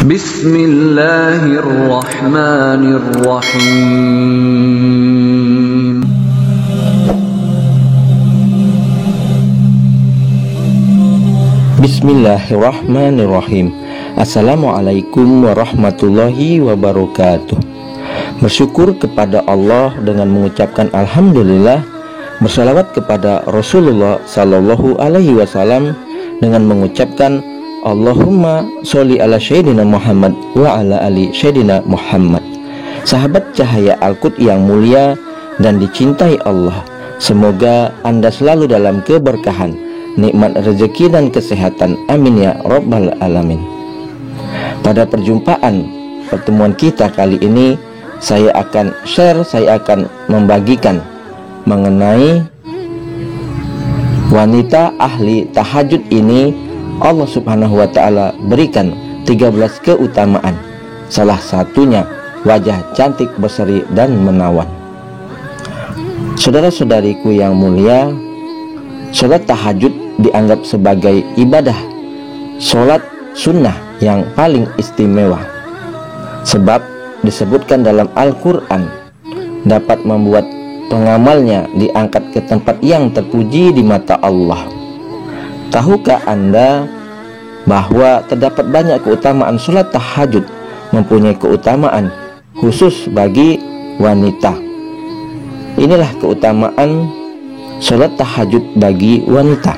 Bismillahirrahmanirrahim. Bismillahirrahmanirrahim. Assalamualaikum warahmatullahi wabarakatuh. Bersyukur kepada Allah dengan mengucapkan Alhamdulillah, bersalawat kepada Rasulullah Sallallahu Alaihi Wasallam dengan mengucapkan Allahumma sholli ala Sayyidina Muhammad wa ala ali Sayyidina Muhammad. Sahabat cahaya Al-Quds yang mulia dan dicintai Allah, semoga Anda selalu dalam keberkahan, nikmat rezeki dan kesehatan. Amin ya Rabbal Alamin. Pada pertemuan kita kali ini, saya akan membagikan mengenai wanita ahli tahajud ini. Allah Subhanahu wa Ta'ala berikan 13 keutamaan. Salah satunya wajah cantik, berseri dan menawan. Saudara-saudariku yang mulia, sholat tahajud dianggap sebagai ibadah, sholat sunnah yang paling istimewa. Sebab disebutkan dalam Al-Quran dapat membuat pengamalnya diangkat ke tempat yang terpuji di mata Allah. Tahukah Anda bahwa terdapat banyak keutamaan sholat tahajud mempunyai keutamaan khusus bagi wanita? Inilah keutamaan sholat tahajud bagi wanita.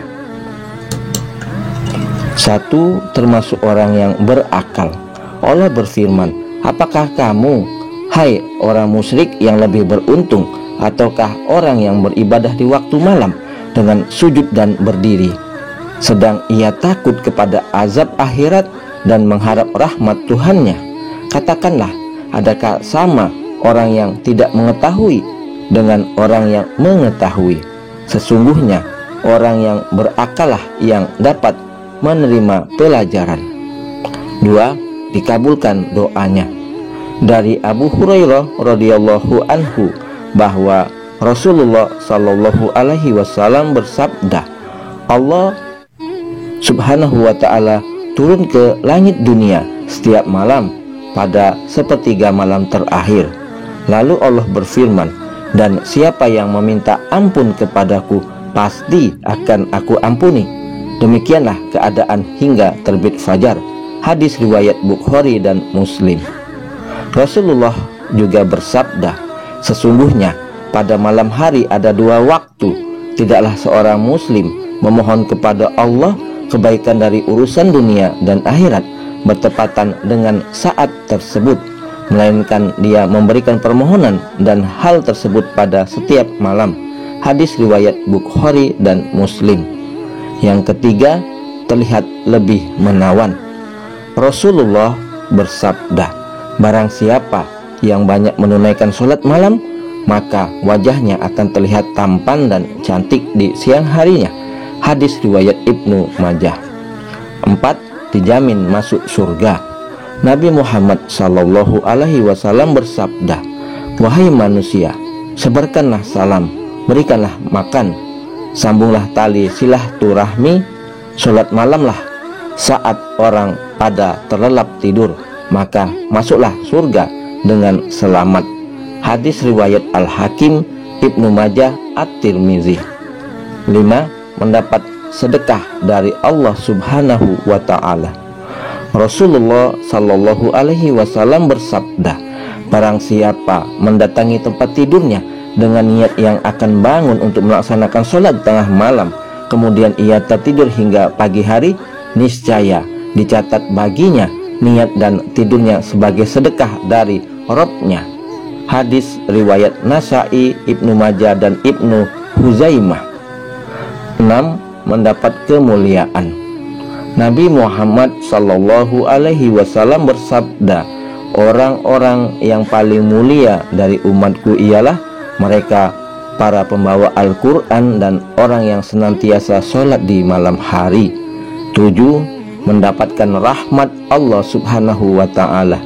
1. Termasuk orang yang berakal. Allah berfirman, apakah kamu, hai orang musyrik, yang lebih beruntung ataukah orang yang beribadah di waktu malam dengan sujud dan berdiri, sedang ia takut kepada azab akhirat dan mengharap rahmat Tuhannya? Katakanlah, adakah sama orang yang tidak mengetahui dengan orang yang mengetahui? Sesungguhnya orang yang berakallah yang dapat menerima pelajaran. 2. Dikabulkan doanya. Dari Abu Hurairah radhiyallahu anhu bahwa Rasulullah sallallahu alaihi wasallam bersabda, Allah Subhanahu wa Ta'ala turun ke langit dunia setiap malam pada sepertiga malam terakhir. Lalu Allah berfirman, dan siapa yang meminta ampun kepadaku, pasti akan aku ampuni. Demikianlah keadaan hingga terbit fajar. Hadis riwayat Bukhari dan Muslim. Rasulullah juga bersabda, sesungguhnya pada malam hari ada 2 waktu. Tidaklah seorang muslim memohon kepada Allah kebaikan dari urusan dunia dan akhirat bertepatan dengan saat tersebut, melainkan dia memberikan permohonan dan hal tersebut pada setiap malam. Hadis riwayat Bukhari dan Muslim. Yang ketiga, terlihat lebih menawan. Rasulullah bersabda, barang siapa yang banyak menunaikan sholat malam, maka wajahnya akan terlihat tampan dan cantik di siang harinya. Hadis riwayat Ibnu Majah. 4. Dijamin masuk surga. Nabi Muhammad sallallahu alaihi wasallam bersabda, wahai manusia, sebarkanlah salam, berikanlah makan, sambunglah tali silaturahmi, sholat malamlah saat orang pada terlelap tidur, maka masuklah surga dengan selamat. Hadis riwayat Al-Hakim, Ibnu Majah, At-Tirmizi. 5. Mendapat sedekah dari Allah Subhanahu wa Ta'ala. Rasulullah sallallahu alaihi wasallam bersabda, barang siapa mendatangi tempat tidurnya dengan niat yang akan bangun untuk melaksanakan sholat tengah malam, kemudian ia tertidur hingga pagi hari, niscaya dicatat baginya niat dan tidurnya sebagai sedekah dari Rabb-nya. Hadis riwayat Nasa'i, Ibnu Majah dan Ibnu Huzaimah. 6. Mendapat kemuliaan. Nabi Muhammad sallallahu alaihi wasallam bersabda, orang-orang yang paling mulia dari umatku ialah mereka para pembawa Al-Quran dan orang yang senantiasa sholat di malam hari. 7. Mendapatkan rahmat Allah Subhanahu wa Ta'ala.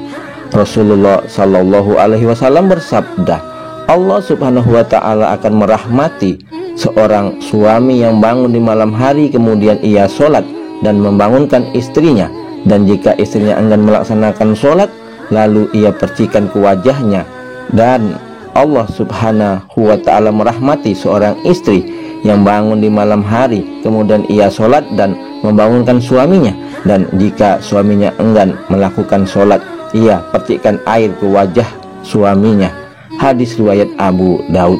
Rasulullah sallallahu alaihi wasallam bersabda, Allah Subhanahu wa Ta'ala akan merahmati seorang suami yang bangun di malam hari kemudian ia sholat dan membangunkan istrinya Dan jika istrinya enggan melaksanakan sholat, lalu ia percikan ke wajahnya. Dan Allah subhanahu wa ta'ala merahmati seorang istri yang bangun di malam hari, kemudian ia sholat dan membangunkan suaminya. Dan jika suaminya enggan melakukan sholat, ia percikan air ke wajah suaminya. Hadis riwayat Abu Daud.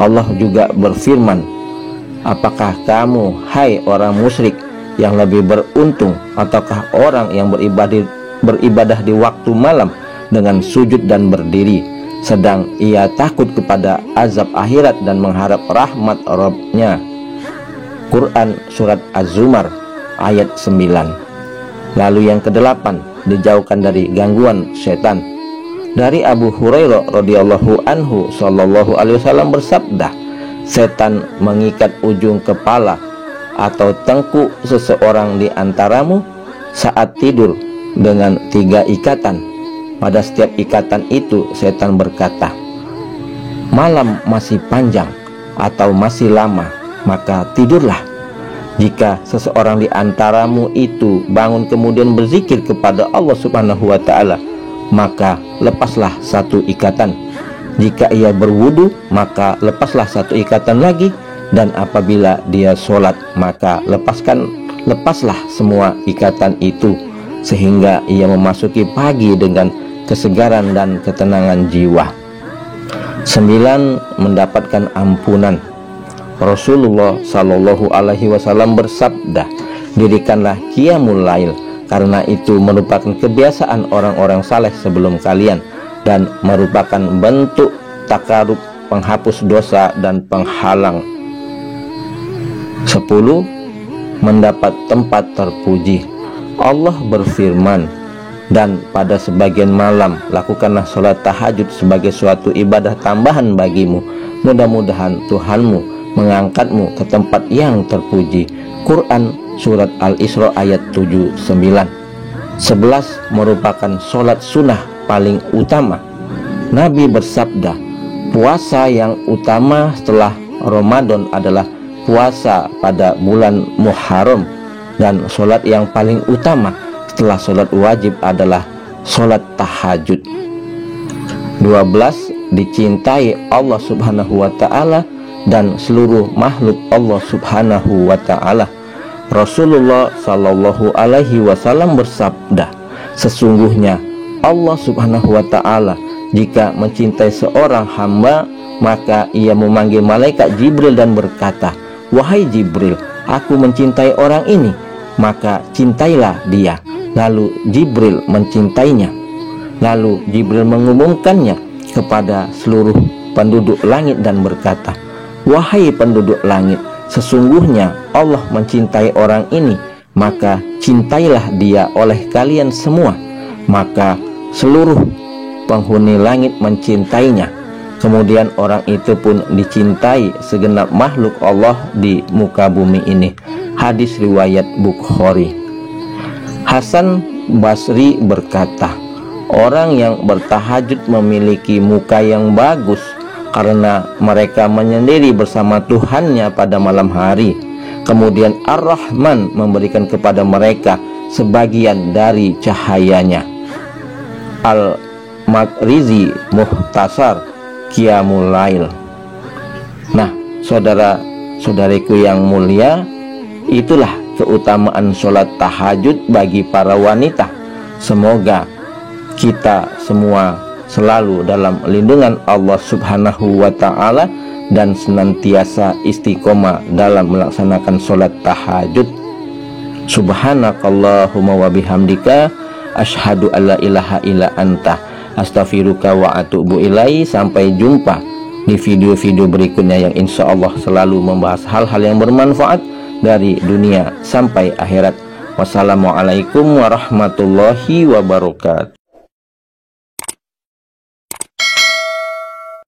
Allah juga berfirman, apakah kamu, hai orang musyrik, yang lebih beruntung, ataukah orang yang beribadah di waktu malam dengan sujud dan berdiri, sedang ia takut kepada azab akhirat dan mengharap rahmat Rabb-Nya. Quran Surat Az-Zumar ayat 9. Lalu yang kedelapan, dijauhkan dari gangguan setan. Dari Abu Hurairah radhiyallahu anhu, sallallahu alaihi wasallam bersabda, setan mengikat ujung kepala atau tengkuk seseorang di antaramu saat tidur dengan 3 ikatan. Pada setiap ikatan itu setan berkata, malam masih panjang atau masih lama, maka tidurlah. Jika seseorang di antaramu itu bangun kemudian berzikir kepada Allah subhanahu wa ta'ala, maka lepaslah 1 ikatan. Jika ia berwudu, maka lepaslah 1 ikatan lagi. Dan apabila dia sholat, maka lepaslah semua ikatan itu, sehingga ia memasuki pagi dengan kesegaran dan ketenangan jiwa. 9. Mendapatkan ampunan. Rasulullah Shallallahu Alaihi Wasallam bersabda, dirikanlah qiyamul lail, karena itu merupakan kebiasaan orang-orang saleh sebelum kalian, dan merupakan bentuk takarub, penghapus dosa dan penghalang. 10. Mendapat tempat terpuji. Allah berfirman, dan pada sebagian malam lakukanlah sholat tahajud sebagai suatu ibadah tambahan bagimu. Mudah-mudahan Tuhanmu mengangkatmu ke tempat yang terpuji. Quran Surat Al-Isra ayat 79. 11. Merupakan sholat sunnah paling utama. Nabi bersabda, puasa yang utama setelah Ramadan adalah puasa pada bulan Muharram, dan sholat yang paling utama setelah sholat wajib adalah sholat tahajud. 12. Dicintai Allah subhanahu wa ta'ala dan seluruh makhluk Allah subhanahu wa ta'ala. Rasulullah sallallahu alaihi wasallam bersabda, sesungguhnya Allah subhanahu wa ta'ala jika mencintai seorang hamba, maka ia memanggil malaikat Jibril dan berkata, wahai Jibril, aku mencintai orang ini, maka cintailah dia. Lalu Jibril mencintainya. Lalu Jibril mengumumkannya kepada seluruh penduduk langit dan berkata, wahai penduduk langit, sesungguhnya Allah mencintai orang ini, maka cintailah dia oleh kalian semua. Maka seluruh penghuni langit mencintainya. Kemudian orang itu pun dicintai segenap makhluk Allah di muka bumi ini. Hadis riwayat Bukhari. Hasan Basri berkata, orang yang bertahajud memiliki muka yang bagus karena mereka menyendiri bersama Tuhannya pada malam hari. Kemudian Ar-Rahman memberikan kepada mereka sebagian dari cahayanya. Al-Makrizi Muhtasar Qiyamul Lail. Nah, saudara-saudariku yang mulia, itulah keutamaan sholat tahajud bagi para wanita. Semoga kita semua selalu dalam lindungan Allah subhanahu wa ta'ala dan senantiasa istiqomah dalam melaksanakan sholat tahajud. Subhanakallahumma wa bihamdika asyhadu alla ilaha illa anta astaghfiruka wa atubu ilaihi. Sampai jumpa di video-video berikutnya yang insya Allah selalu membahas hal-hal yang bermanfaat dari dunia sampai akhirat. Wassalamualaikum warahmatullahi wabarakatuh.